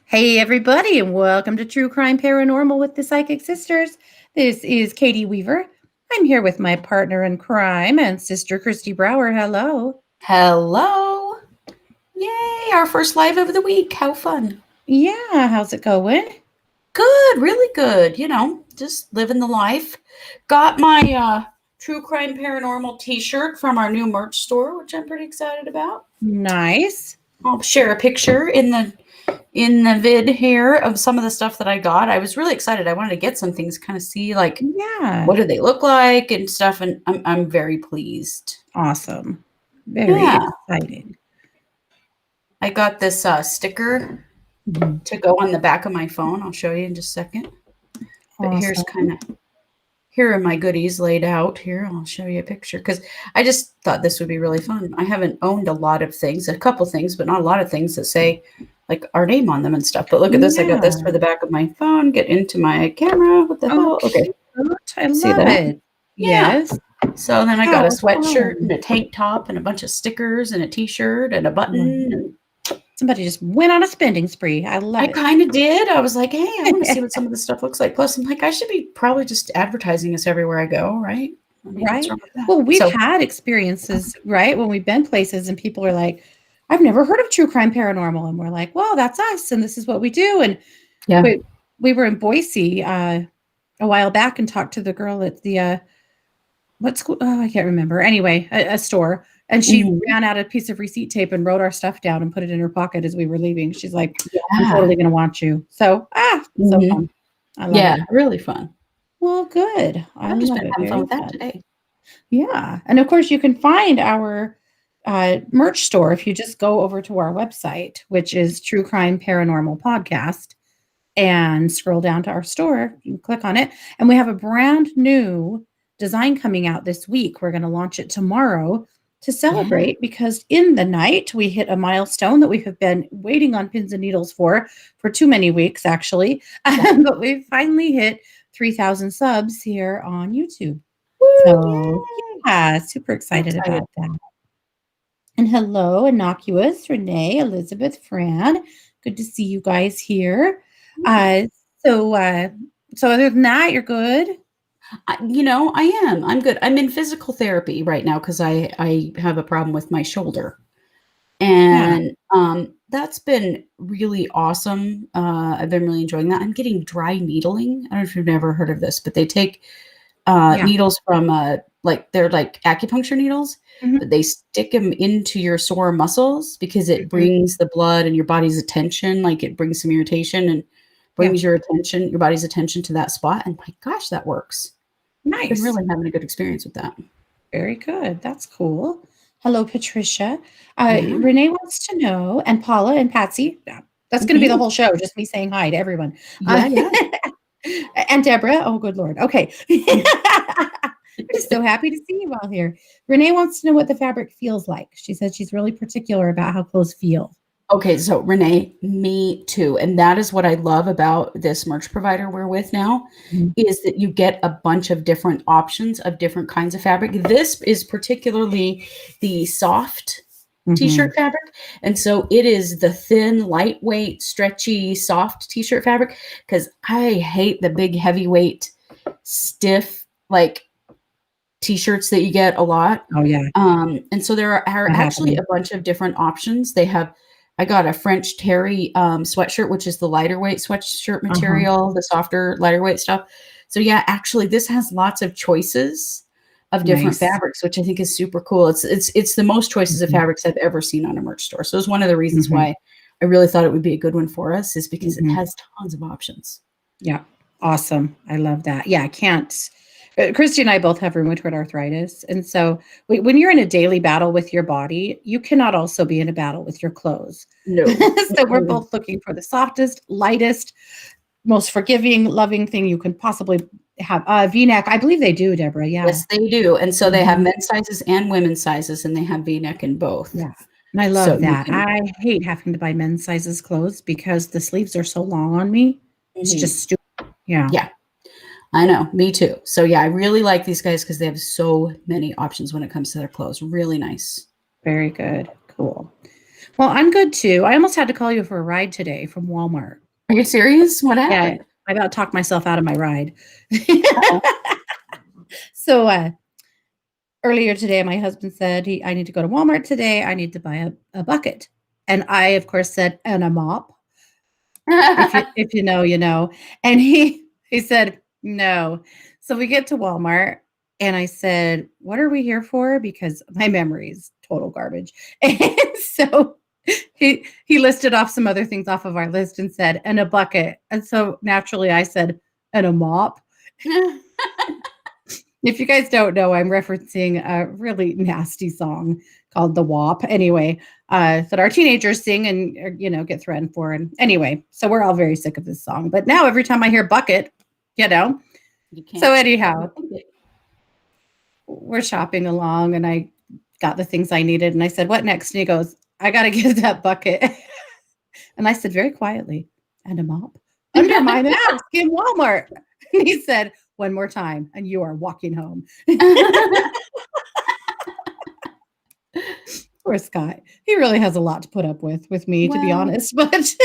Hey, everybody, and welcome to True Crime Paranormal with the Psychic Sisters. This is Katie Weaver. I'm here with my partner in crime and sister Christy Brower. Hello. Hello. Yay, our first live of the week. How fun. Yeah, how's it going? Good, really good. Just living the life. Got my True Crime Paranormal t-shirt from our new merch store, which I'm pretty excited about. Nice. I'll share a picture in the vid here of some of the stuff that I got. I was really excited. I wanted to get some things, kind of see like Yeah. what do they look like and stuff, and I'm very pleased. Awesome. Very exciting. I got this sticker Mhm. to go on the back of my phone. I'll show you in just a second. But Awesome. here are my goodies laid out here. I'll show you a picture because I just thought this would be really fun. I haven't owned a lot of things, a couple things, but not a lot of things that say like our name on them and stuff. But look at this. I got this for the back of my phone. Get into my camera. What the hell? Okay. Cute. I See love that? it. Yeah. Yes. So then I got a How sweatshirt and fun. a tank top and a bunch of stickers and a t-shirt and a button. And Somebody just went on a spending spree. I love I it. kind of did. I was like, hey, I want to see what some of this stuff looks like. Plus, I'm like, I should be probably just advertising this everywhere I go, right? I mean, what's Right. wrong with that? Well, we've So, had experiences, right? When we've been places and people are like, I've never heard of true crime paranormal. And we're like, well, that's us. And this is what we do. And yeah. we were in Boise a while back and talked to the girl at the, what school? Oh, I can't remember. Anyway, a store. And she Mhm. ran out a piece of receipt tape and wrote our stuff down and put it in her pocket as we were leaving. She's like, I'm Yeah. totally going to want you. So, so Mhm. fun. I love Yeah, it. really fun. Well, good. I I've just love been it. having fun Very with that fun. today. Yeah. And of course, you can find our merch store if you just go over to our website, which is True Crime Paranormal Podcast, and scroll down to our store. You can click on it. And we have a brand new design coming out this week. We're going to launch it tomorrow to Yeah. celebrate because in the night we hit a milestone that we have been waiting on pins and needles for too many weeks, actually. Yeah. But we finally hit 3,000 subs here on YouTube. Woo, So, yay. yeah, super So excited excited. about that. And hello, Innocuous, Renee, Elizabeth, Fran. Good to see you guys here. Yeah. Uh, so, uh, so other than that, you're good. I am. I'm good. I'm in physical therapy right now because I have a problem with my shoulder. Yeah, And that's been really awesome. I've been really enjoying that. I'm getting dry needling. I don't know if you've never heard of this, but they take yeah. needles from like they're like acupuncture needles, Mhm, but they stick them into your sore muscles because it mhm. brings the blood and your body's attention, like it brings some irritation and Yeah, brings your body's attention to that spot. And my gosh, that works. Been nice. really having a good experience with that. Very good. That's cool. Hello, Patricia. Yeah. Renee wants to know, and Paula and Patsy. Yeah, that's going to be the Mhm. whole show, just me saying hi to everyone. Yeah, yeah. And Deborah. Oh, good Lord. Okay. We're just so happy to see you all here. Renee wants to know what the fabric feels like. She said she's really particular about how clothes feel. Okay, so Renee, me too. And that is what I love about this merch provider we're with now Mhm. is that you get a bunch of different options of different kinds of fabric. This is particularly the soft Mhm. t-shirt fabric. And so it is the thin, lightweight, stretchy, soft t-shirt fabric because I hate the big heavyweight, stiff like t-shirts that you get a lot. Oh, yeah. And so there are Not actually happening. a bunch of different options. I got a French terry sweatshirt, which is the lighter weight sweatshirt Uh-huh. material, the softer, lighter weight stuff. So yeah, actually, this has lots of choices of different Nice. fabrics, which I think is super cool. It's the most choices of Mhm. fabrics I've ever seen on a merch store. So it's one of the reasons Mhm. why I really thought it would be a good one for us, is because it Mhm. has tons of options. Yeah. Awesome. I love that. Yeah, I can't. Christy and I both have rheumatoid arthritis. And so when you're in a daily battle with your body, you cannot also be in a battle with your clothes. No. So we're Mm-mm. both looking for the softest, lightest, most forgiving, loving thing you can possibly have. V-neck, I believe they do, Deborah. Yeah. Yes, they do. And so they have Mhm. men's sizes and women's sizes, and they have V-neck in both. Yeah. And I So love you that. can. I hate having to buy men's sizes clothes because the sleeves are so long on me. It's Mhm. just stupid. Yeah. Yeah, I know. Me too. So yeah, I really like these guys because they have so many options when it comes to their clothes. Really nice. Very good. Cool. Well, I'm good too. I almost had to call you for a ride today from Walmart. Are you serious? What Yeah, happened? I about talked myself out of my ride. Uh-oh. So, earlier today, my husband said, I need to go to Walmart today. I need to buy a bucket. And I, of course, said, and a mop. If you know, you know. And he said, no. So we get to Walmart and I said, what are we here for? Because my memory is total garbage. And so he listed off some other things off of our list and said, and a bucket. And so naturally I said, and a mop. If you guys don't know, I'm referencing a really nasty song called "The WAP." Anyway, that our teenagers sing and get threatened for. And anyway, so we're all very sick of this song. But now every time I hear "bucket," you know. You So can't. anyhow, we're shopping along, and I got the things I needed, and I said, "What next?" And he goes, "I got to get that bucket." And I said very quietly, "And a mop under my mask in Walmart." And he said, "One more time, and you are walking home." Poor Scott. He really has a lot to put up with me, to be Well, honest. But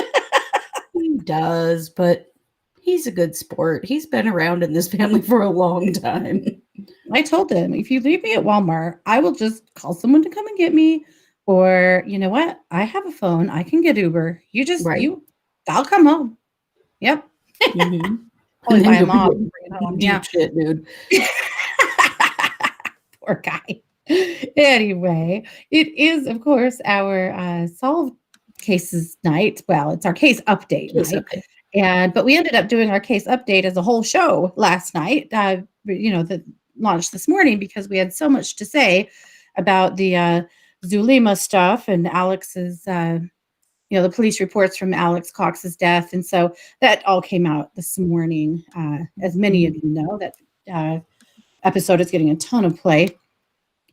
he does, but he's a good sport. He's been around in this family for a long time. I told him, if you leave me at Walmart, I will just call someone to come and get me. Or you know what? I have a phone. I can get Uber. Right. I'll come home. Yep. Mhm. Only And buy then a you'll be mop in and bring it home. Yeah. deep shit, dude. Poor guy. Anyway, it is, of course, our solved cases night. Well, it's our case update Case night. update. But we ended up doing our case update as a whole show last night, that launched this morning because we had so much to say about the Zulema stuff and Alex's, the police reports from Alex Cox's death. And so that all came out this morning. As many of Mhm. you know, that uh, episode is getting a ton of play.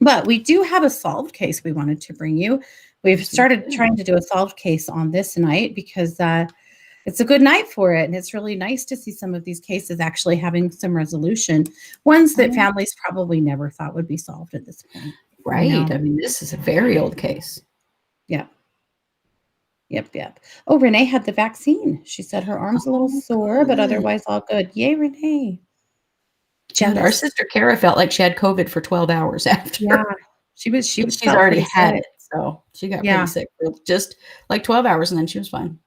But we do have a solved case we wanted to bring you. We've Yes, we started do. trying to do a solved case on this night because it's a good night for it. And it's really nice to see some of these cases actually having some resolution, ones that Oh, families probably never thought would be solved at this point. right. I mean, this is a very old case. Yeah. Yep. Oh, Renee had the vaccine. She said her arm's a little Oh, sore, but good. otherwise all good. Yay, Renee. Dude, our Jealous. sister Kara felt like she had COVID for 12 hours Yeah. after. She And she's felt already pretty had sick. it, so she got pretty Yeah. sick for just like 12 hours, and then she was fine.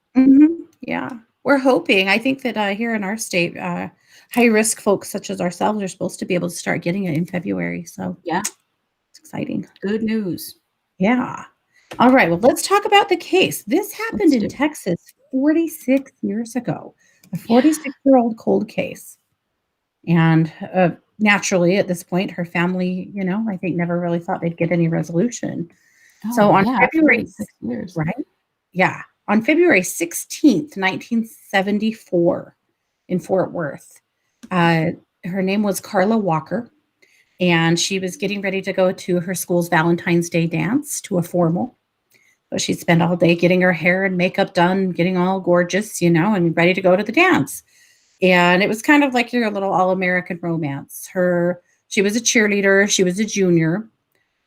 Yeah. We're hoping. I think that here in our state, high risk folks such as ourselves are supposed to be able to start getting it in February. So Yeah, it's exciting. good news. Yeah. All right. Well, let's talk about the case. This happened Let's in do it. Texas 46 years ago, a Yeah. 46-year-old cold case. And naturally, at this point, her family, I think never really thought they'd get any resolution. So Oh, on yeah, February, 46 years. right? Yeah. On February 16th, 1974, in Fort Worth, uh, her name was Carla Walker, and she was getting ready to go to her school's Valentine's Day dance, to a formal. But she'd spend all day getting her hair and makeup done, getting all gorgeous, and ready to go to the dance. And it was kind of like your little all-American romance. She was a cheerleader, she was a junior.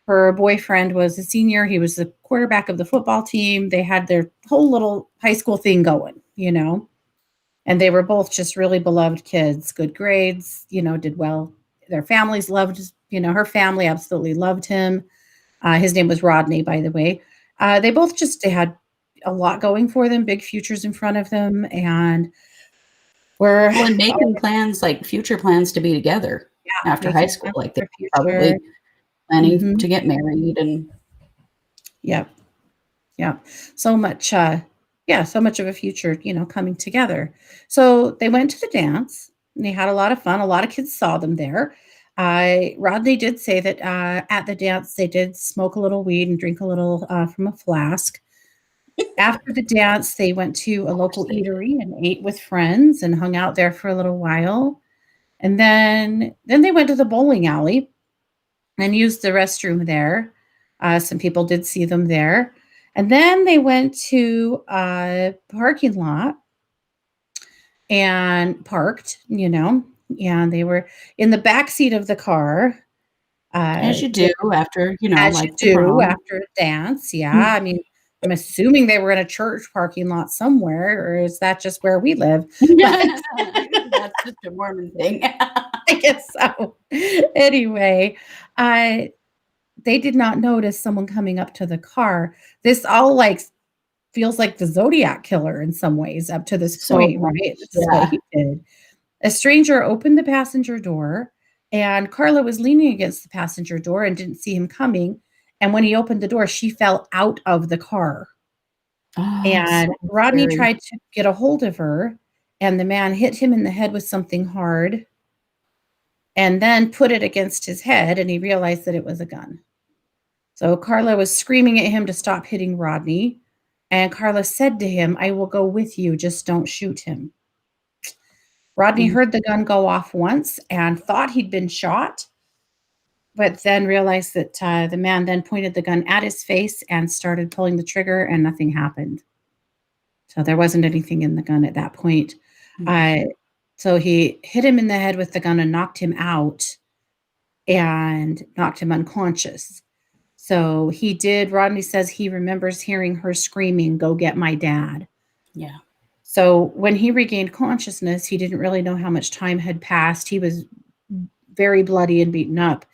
Her boyfriend was a senior, he was the quarterback of the football team. They had their whole little high school thing going. And they were both just really beloved kids, good grades, did well. Their families loved, her family absolutely loved him. His name was Rodney, by the way. They both just had a lot going for them, big futures in front of them, and were Well, and making plans, like future plans to be together yeah, after high making school, plans like for they're their future. probably planning Mhm. to get married and Yep. Yeah. So much, so much of a future, coming together. So they went to the dance and they had a lot of fun. A lot of kids saw them there. Rodney did say that at the dance they did smoke a little weed and drink a little from a flask. After the dance, they went to a of course local they did. eatery and ate with friends and hung out there for a little while. And then they went to the bowling alley and used the restroom there. Some people did see them there. And then they went to a parking lot and parked, and they were in the back seat of the car, uh, As you do after, as you like the do prom. after a dance. Yeah, Mm. I mean, I'm assuming they were in a church parking lot somewhere, or is that just where we live? But That's just a Mormon thing. I guess so. Anyway, I they did not notice someone coming up to the car. This all like feels like the Zodiac killer in some ways up to this So point, right? much. This is what Yeah. he did. A stranger opened the passenger door, and Carla was leaning against the passenger door and didn't see him coming. And when he opened the door, she fell out of the car. Oh, And so Rodney scary. tried to get a hold of her, and the man hit him in the head with something hard and then put it against his head, and he realized that it was a gun. So Carla was screaming at him to stop hitting Rodney. And Carla said to him, I will go with you, just don't shoot him. Rodney Mm, heard the gun go off once and thought he'd been shot, but then realized that the man then pointed the gun at his face and started pulling the trigger, and nothing happened. So there wasn't anything in the gun at that point. mm, Uh, so he hit him in the head with the gun and knocked him out and knocked him unconscious. So he did. Rodney says he remembers hearing her screaming, "Go get my dad." yeah. So when he regained consciousness, he didn't really know how much time had passed. He was very bloody and beaten up.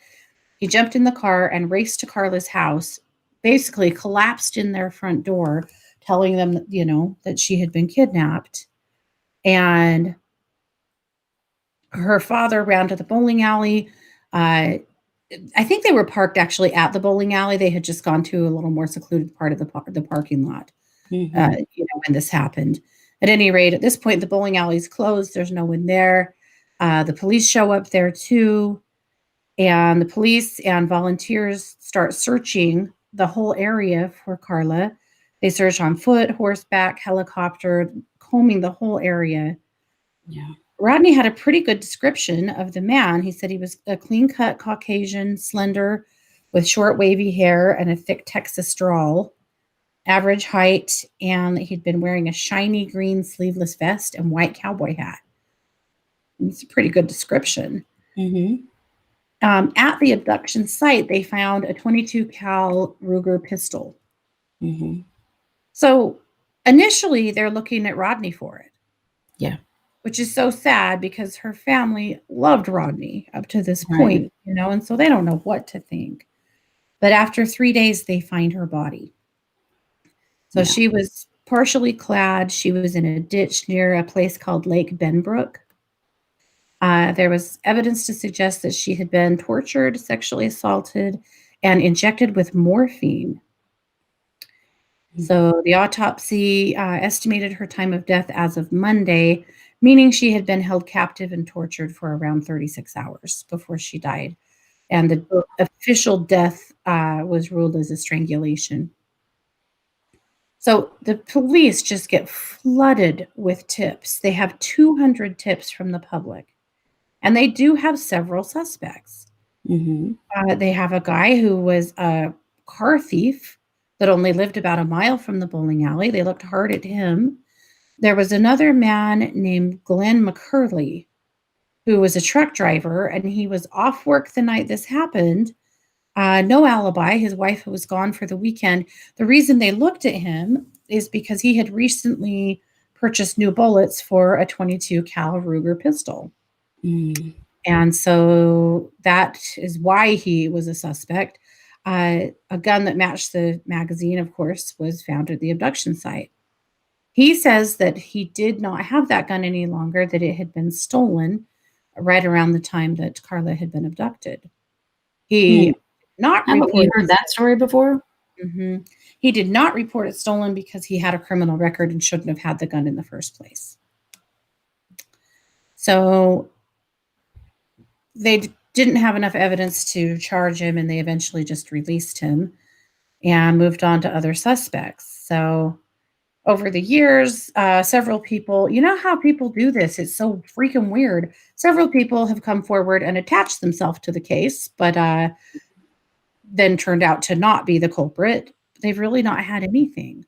He jumped in the car and raced to Carla's house, basically collapsed in their front door, telling them, that she had been kidnapped. And her father ran to the bowling alley. Uh, I think they were parked actually at the bowling alley. They had just gone to a little more secluded part of the parking lot, Hmm. when this happened. At any rate, at this point, the bowling alley is closed. There's no one there. The police show up there too, and the police and volunteers start searching the whole area for Carla. They search on foot, horseback, helicopter, combing the whole area. Yeah. Rodney had a pretty good description of the man. He said he was a clean cut Caucasian, slender, with short wavy hair and a thick Texas drawl, average height, and he'd been wearing a shiny green sleeveless vest and white cowboy hat. It's a pretty good description. Hmm. At the abduction site, they found a 22 cal Ruger pistol. Hmm. So initially, they're looking at Rodney for it, Yeah. which is so sad because her family loved Rodney up to this Right. point, and so they don't know what to think. But after 3 days, they find her body. So Yeah. she was partially clad. She was in a ditch near a place called Lake Benbrook. There was evidence to suggest that she had been tortured, sexually assaulted, and injected with morphine. So the autopsy estimated her time of death as of Monday, meaning she had been held captive and tortured for around 36 hours before she died. And the official death was ruled as a strangulation. So the police just get flooded with tips. They have 200 tips from the public, and they do have several suspects. Hmm. They have a guy who was a car thief that only lived about a mile from the bowling alley. They looked hard at him. There was another man named Glenn McCurley who was a truck driver, and he was off work the night this happened. No alibi. His wife was gone for the weekend. The reason they looked at him is because he had recently purchased new bullets for a 22 cal Ruger pistol. Mm. And so that is why he was a suspect. A gun that matched the magazine, of course, was found at the abduction site. He says that he did not have that gun any longer, that it had been stolen right around the time that Carla had been abducted. He Hmm. did not Haven't we report heard that story before? Mhm. He did not report it stolen because he had a criminal record and shouldn't have had the gun in the first place. So they didn't have enough evidence to charge him, and they eventually just released him and moved on to other suspects. So over the years, several people, you know how people do this? It's so freaking weird. Several people have come forward and attached themselves to the case, but then turned out to not be the culprit. They've really not had anything.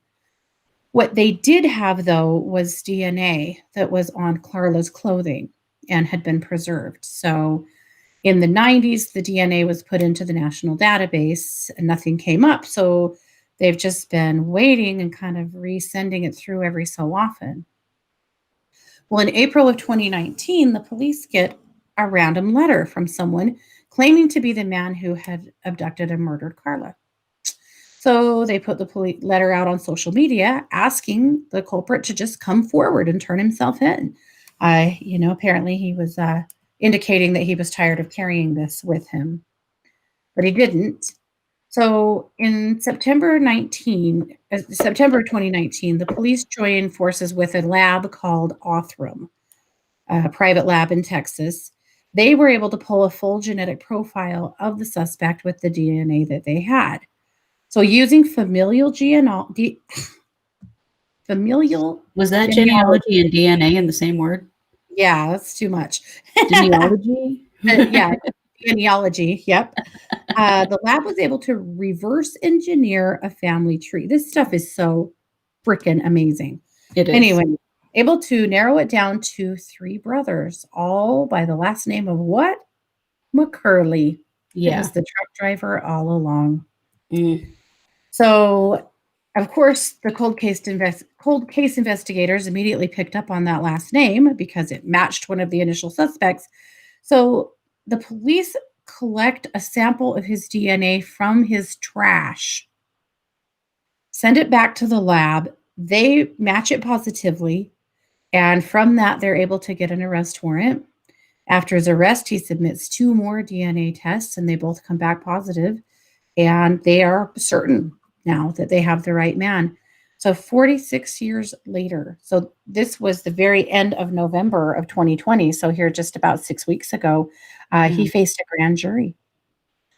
What they did have, though, was DNA that was on Carla's clothing and had been preserved. So in the 90s, the DNA was put into the national database and nothing came up. So They've just been waiting and kind of resending it through every so often. Well, in April of 2019, the police get a random letter from someone claiming to be the man who had abducted and murdered Carla. So they put the police letter out on social media asking the culprit to just come forward and turn himself in. Apparently he was indicating that he was tired of carrying this with him, but he didn't. So in September 2019, the police joined forces with a lab called Othram, a private lab in Texas. They were able to pull a full genetic profile of the suspect with the DNA that they had. So using familial Was that genealogy, genealogy and DNA in the same word? yeah, that's too much. Genealogy? Yeah, genealogy, yep. The lab was able to reverse engineer a family tree. This stuff is so freaking amazing. It is. Anyway, able to narrow it down to 3 brothers, all by the last name of what? McCurley. It Yeah. was the truck driver all along. Mm. So, of course, the cold case investigators immediately picked up on that last name because it matched one of the initial suspects. So, the police collect a sample of his DNA from his trash, send it back to the lab. They match it positively, and from that, they're able to get an arrest warrant. After his arrest, he submits 2 more DNA tests, and they both come back positive, and they are certain now that they have the right man. So 46 years later, so this was the very end of November of 2020. So here, just about 6 weeks ago, Yeah. he faced a grand jury.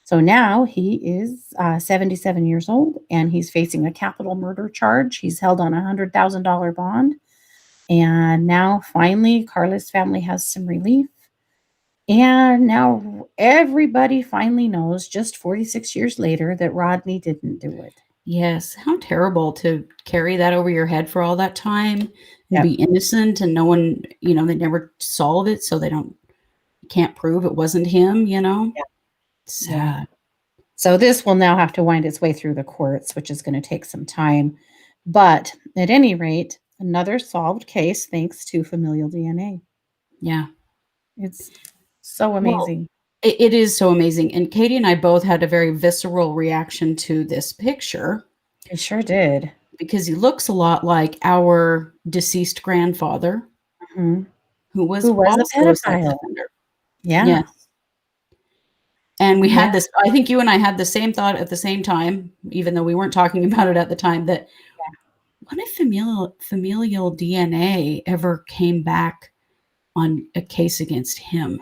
So now he is 77 years old, and he's facing a capital murder charge. He's held on a $100,000 bond. And now finally, Carla's family has some relief. And now everybody finally knows, just 46 years later, that Rodney didn't do it. Yes. How terrible to carry that over your head for all that time and be Yep. innocent and no one, they never solve it, so they can't prove it wasn't him, Yeah. Yeah. Sad. So this will now have to wind its way through the courts, which is going to take some time. But at any rate, another solved case thanks to familial DNA. Yeah. It's so Well, amazing. it is so amazing. And Katie and I both had a very visceral reaction to this picture It sure did. because he looks a lot like our deceased grandfather, Mhm. who was Who was a also a sex pedophile. offender. Yeah. Yes. And we Yeah. had this, I think you and I had the same thought at the same time, even though we weren't talking about it at the time, that what if familial DNA ever came back on a case against him?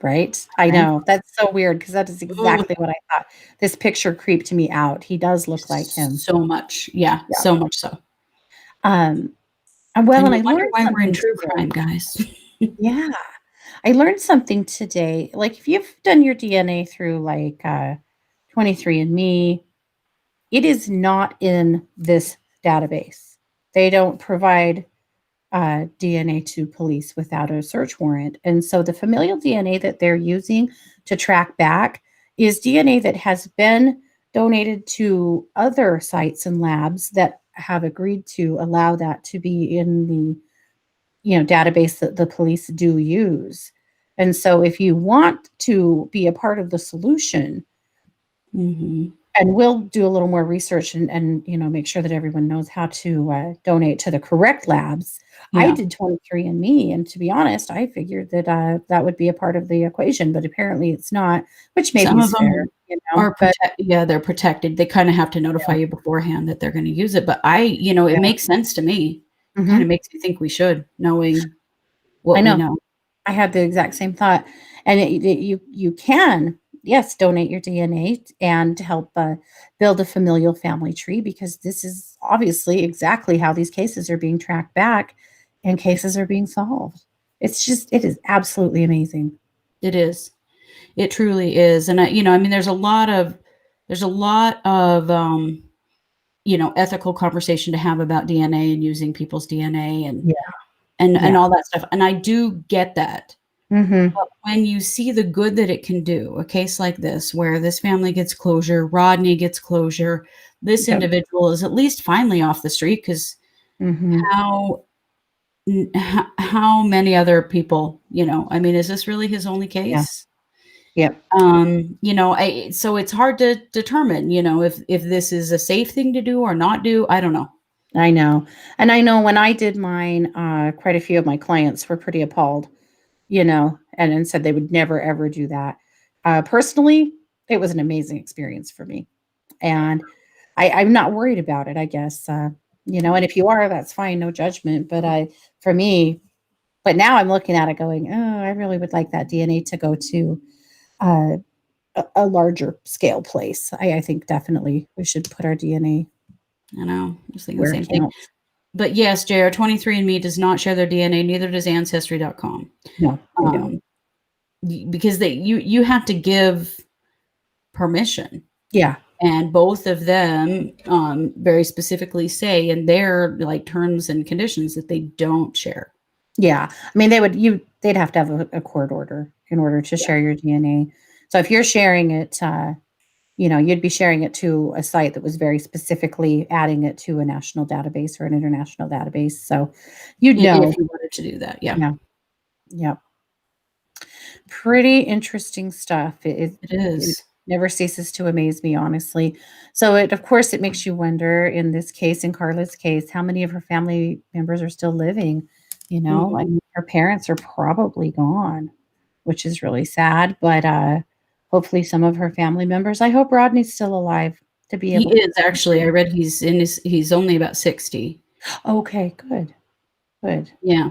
Right? I Right? know. That's so weird because that is Ugh, exactly what I thought. This picture creeped me out. He does look like him. so much. Yeah, Yeah. so much so. Um, well, And and you I wonder learned why we're in something true today. crime, guys. Yeah. I learned something today. Like, if you've done your DNA through, like, 23andMe, it is not in this database. They don't provide DNA to police without a search warrant. And so the familial DNA that they're using to track back is DNA that has been donated to other sites and labs that have agreed to allow that to be in the database that the police do use. And so if you want to be a part of the solution, Mhm. and we'll do a little more research and make sure that everyone knows how to donate to the correct labs. I Yeah. did 23andMe, and to be honest, I figured that that would be a part of the equation, but apparently it's not, which maybe Some of is fair, them are but they're protected. They kinda have to notify yeah, you beforehand that they're gonna use it, but it yeah. makes sense to me. Kinda Mhm. makes me think we should, knowing I what we know. know. I had the exact same thought, and you can, yes, donate your DNA and help build a familial family tree, because this is obviously exactly how these cases are being tracked back, and cases are being solved. It is absolutely amazing. It is. It truly is, and I mean, there's a lot of ethical conversation to have about DNA and using people's DNA and Yeah, and yeah, and all that stuff, and I do get that, Mhm. When you see the good that it can do, a case like this, where this family gets closure, Rodney gets closure, this Yep. individual is at least finally off the street, because Mhm. how how many other people, I mean, is this really his only Yeah. case? Yep. So it's hard to determine, if this is a safe thing to do or not do. I don't know. I know. And I know when I did mine, quite a few of my clients were pretty appalled, and said they would never ever do that. Personally, it was an amazing experience for me. And I'm not worried about it, I guess. And if you are, that's fine, no judgment. But for me, but now I'm looking at it going, oh, I really would like that DNA to go to uh, a larger scale place. I think definitely we should put our DNA I know. I was thinking the where same it thing. counts. But yes, JR, 23andMe does not share their DNA, neither does Ancestry.com. No, they don't. Um, because you have to give permission. Yeah. And both of them very specifically say in their like terms and conditions that they don't share. Yeah. I mean, they'd have to have a court order in order to Yeah. share your DNA. So if you're sharing it, you'd be sharing it to a site that was very specifically adding it to a national database or an international database. So you'd If know. you wanted to do that, yeah, Yeah. Yeah. Pretty interesting stuff. it It is. never ceases to amaze me, honestly. So of course, it makes you wonder in this case, in Carla's case, how many of her family members are still living? I Mhm. mean, her parents are probably gone, which is really sad. But hopefully, some of her family members. I hope Rodney's still alive to be He able to. is actually. I read he's only about 60. Okay, good, good. Yeah,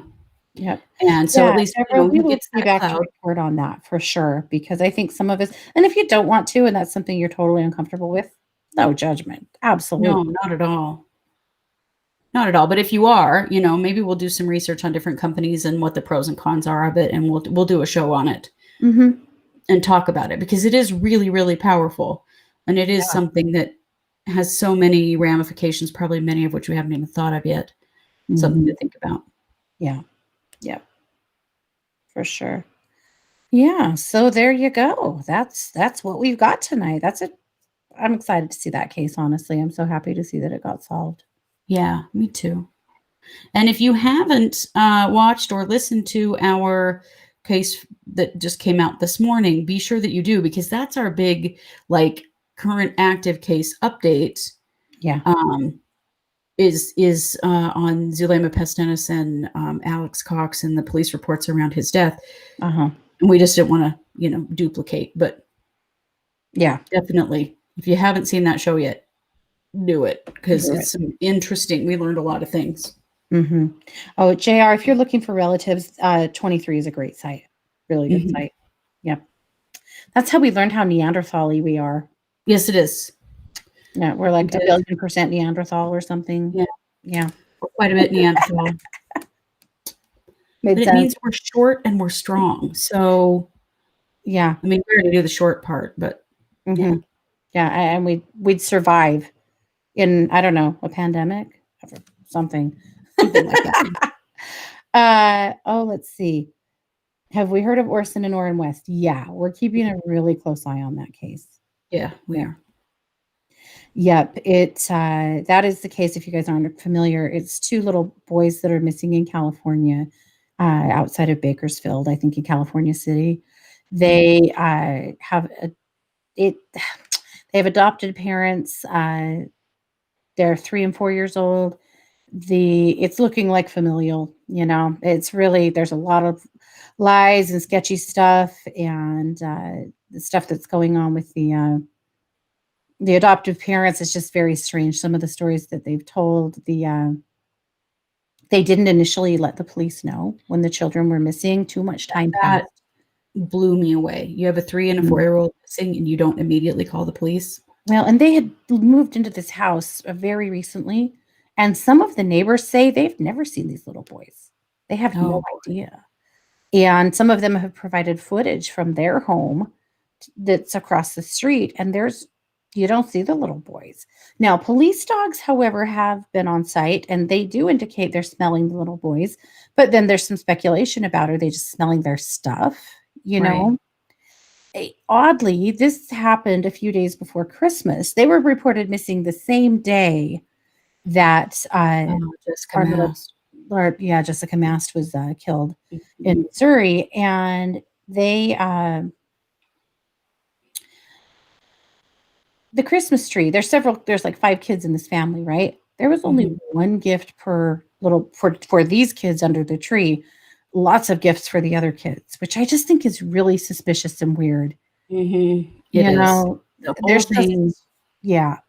Yep. and so at Yeah, least Deborah, we he will gets be that back to cloud. report on that for sure, because I think some of us, and if you don't want to, and that's something you're totally uncomfortable with, no judgment. No, Absolutely. not at all. Not at all. But if you are, maybe we'll do some research on different companies and what the pros and cons are of it, and we'll do a show on it Mhm. and talk about it, because it is really, really powerful, and it is Yeah. something that has so many ramifications, probably many of which we haven't even thought of yet. Something Mhm. to think about. Yeah. Yep, for sure. Yeah, so there you go. That's what we've got tonight. I'm excited to see that case, honestly. I'm so happy to see that it got solved. Yeah, me too. And if you haven't watched or listened to our case that just came out this morning, be sure that you do, because that's our big, like, current active case update. Yeah. Um, is on Zulema Pestinus and Alex Cox and the police reports around his death. Uh-huh. And we just didn't want to, duplicate. But Yeah. definitely, if you haven't seen that show yet, do it, because Do it. it's interesting. We learned a lot of things. Mhm. Oh, JR, if you're looking for relatives, 23 is a great site. Really good Mhm. site. Yep. That's how we learned how Neanderthal-y we are. Yes, it is. Yeah, we're We like a did. billion% Neanderthal or something. Yeah, Yeah, we're quite a bit Neanderthal. made But it sense. means we're short and we're strong. So, Yeah, I mean, we already knew the short part, but yeah, mhm. Yeah, and we'd survive in, I don't know, a pandemic? Something. something like that. Let's see. Have we heard of Orson and Orrin West? Yeah, we're keeping a really close eye on that case. Yeah, we Yeah. are. Yep, that is the case if you guys aren't familiar. It's 2 little boys that are missing in California, outside of Bakersfield, I think in California City. They, have a it they have adopted parents, they're 3 and 4 years old. It's looking like familial, it's really there's a lot of lies and sketchy stuff and, the stuff that's going on with the adoptive parents is just very strange. Some of the stories that they've told, they didn't initially let the police know when the children were missing. Too much time That passed. blew me away. You have a 3 and a Mm. 4-year-old missing, and you don't immediately call the police? Well, and they had moved into this house very recently, and some of the neighbors say they've never seen these little boys. They have no Oh, idea. And some of them have provided footage from their home that's across the street, and there's You don't see the little boys. Now, police dogs, however, have been on site and they do indicate they're smelling the little boys, but then there's some speculation about are they just smelling their stuff, you Right. know? Oddly, this happened a few days before Christmas. They were reported missing the same day that Oh, Jessica our little, Mass. yeah, Jessica Mast was killed in Mhm. Missouri, and they the Christmas tree. There's like 5 kids in this family, right? There was only Mhm. one gift per little for these kids under the tree. Lots of gifts for the other kids, which I just think is really suspicious and weird. Mhm. It You is. know, The whole there's just thing. yeah.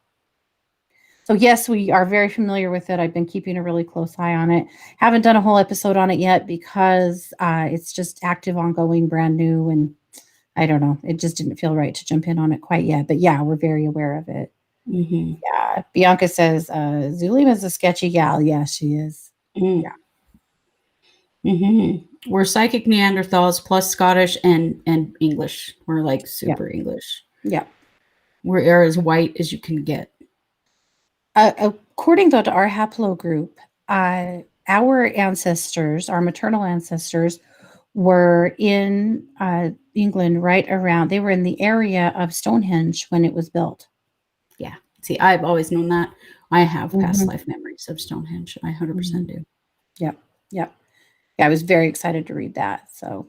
So yes, we are very familiar with it. I've been keeping a really close eye on it. Haven't done a whole episode on it yet because it's just active, ongoing, brand new, and I don't know. It just didn't feel right to jump in on it quite yet. But yeah, we're very aware of it. Mhm. Yeah. Bianca says, Zulima's a sketchy gal. Yeah, she is. Yeah. Mm. Mhm. We're psychic Neanderthals plus Scottish and English. We're like Yeah. super English. Yeah. We're as white as you can get. According though to our haplogroup, our ancestors, our maternal ancestors, were in England right around. They were in the area of Stonehenge when it was built. Yeah. See, I've always known that. I have past Hmm. life memories of Stonehenge. I 100% Hmm. do. Yep. Yep. Yeah, I was very excited to read that. So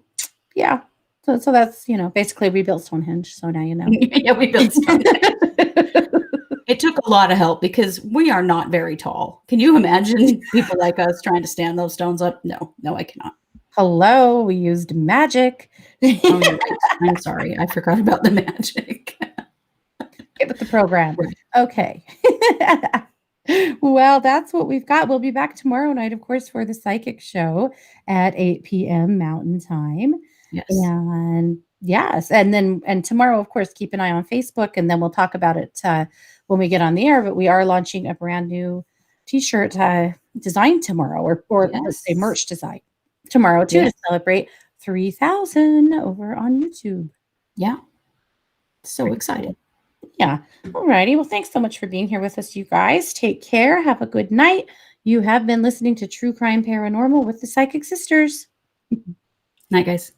yeah. So that's basically we built Stonehenge. So now you know. Yeah, we built Stonehenge. It took a lot of help because we are not very tall. Can you imagine people like us trying to stand those stones up? No, no, I cannot. Hello, we used magic. Oh, you're right. I'm sorry. I forgot about the magic. Get with the program. Right. Okay. Well, that's what we've got. We'll be back tomorrow night, of course, for the psychic show at 8 p.m. Mountain Time. Yes. And yes, and tomorrow, of course, keep an eye on Facebook, and then we'll talk about it when we get on the air. But we are launching a brand new T-shirt design tomorrow, or let's say Yes. merch design tomorrow too, to Yes. celebrate 3,000 over on YouTube. Yeah. So Pretty excited. cool. Yeah. All righty. Well, thanks so much for being here with us, you guys. Take care. Have a good night. You have been listening to True Crime Paranormal with the Psychic Sisters. Night, guys.